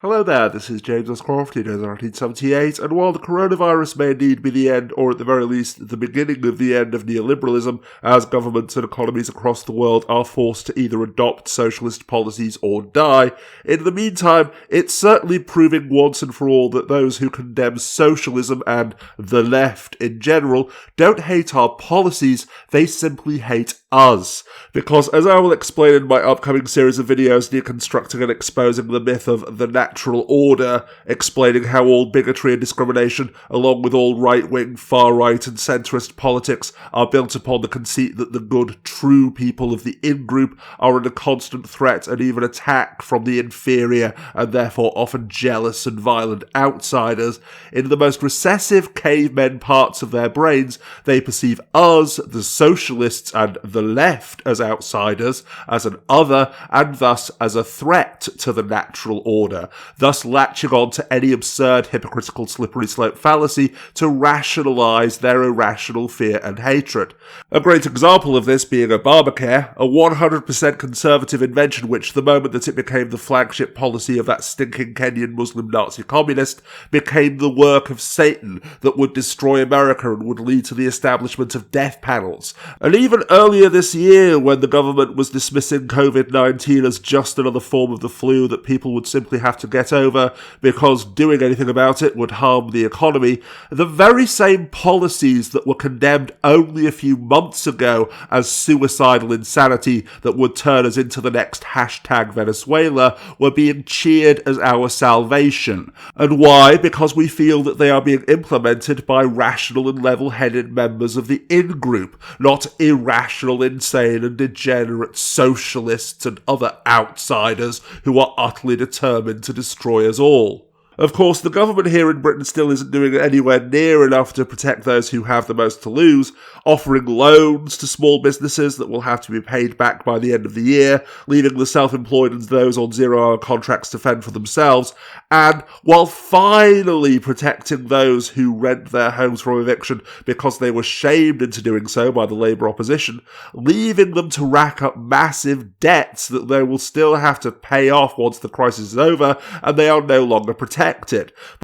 Hello there, this is James S. Crofty, 1978, and while the coronavirus may indeed be the end, or at the very least the beginning of the end of neoliberalism, as governments and economies across the world are forced to either adopt socialist policies or die, in the meantime, it's certainly proving once and for all that those who condemn socialism and the left in general don't hate our policies, they simply hate us. Because, as I will explain in my upcoming series of videos deconstructing and exposing the myth of the natural order, explaining how all bigotry and discrimination, along with all right-wing, far-right and centrist politics, are built upon the conceit that the good, true people of the in-group are under constant threat and even attack from the inferior and therefore often jealous and violent outsiders, in the most recessive cavemen parts of their brains, they perceive us, the socialists and the left, as outsiders, as an other, and thus as a threat to the natural order, thus latching on to any absurd, hypocritical, slippery slope fallacy to rationalise their irrational fear and hatred. A great example of this being Obamacare, a 100% conservative invention which, the moment that it became the flagship policy of that stinking Kenyan Muslim Nazi communist, became the work of Satan that would destroy America and would lead to the establishment of death panels. And even earlier this year, when the government was dismissing COVID-19 as just another form of the flu that people would simply have to get over because doing anything about it would harm the economy, the very same policies that were condemned only a few months ago as suicidal insanity that would turn us into the next hashtag Venezuela were being cheered as our salvation. And why? Because we feel that they are being implemented by rational and level-headed members of the in-group, not irrational, insane and degenerate socialists and other outsiders who are utterly determined to destroy us all. Of course, the government here in Britain still isn't doing anywhere near enough to protect those who have the most to lose, offering loans to small businesses that will have to be paid back by the end of the year, leaving the self-employed and those on zero-hour contracts to fend for themselves, and while finally protecting those who rent their homes from eviction because they were shamed into doing so by the Labour opposition, leaving them to rack up massive debts that they will still have to pay off once the crisis is over, and they are no longer protected.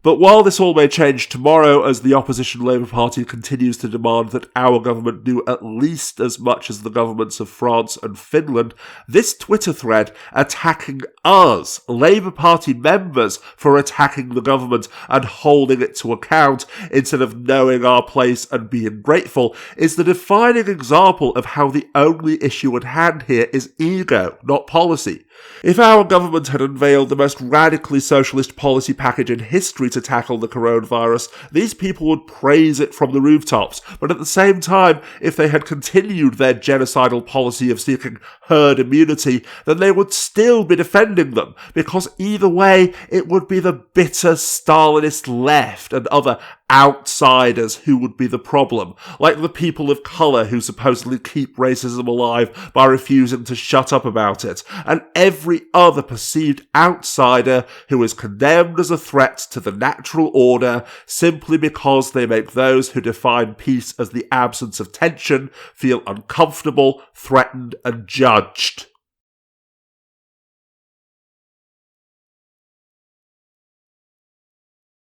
But while this all may change tomorrow as the opposition Labour Party continues to demand that our government do at least as much as the governments of France and Finland, this Twitter thread attacking us, Labour Party members, for attacking the government and holding it to account instead of knowing our place and being grateful is the defining example of how the only issue at hand here is ego, not policy. If our government had unveiled the most radically socialist policy package in history to tackle the coronavirus, these people would praise it from the rooftops, but at the same time, if they had continued their genocidal policy of seeking herd immunity, then they would still be defending them, because either way, it would be the bitter Stalinist left and other outsiders who would be the problem, like the people of colour who supposedly keep racism alive by refusing to shut up about it, and every other perceived outsider who is condemned as a threat to the natural order simply because they make those who define peace as the absence of tension feel uncomfortable, threatened and judged.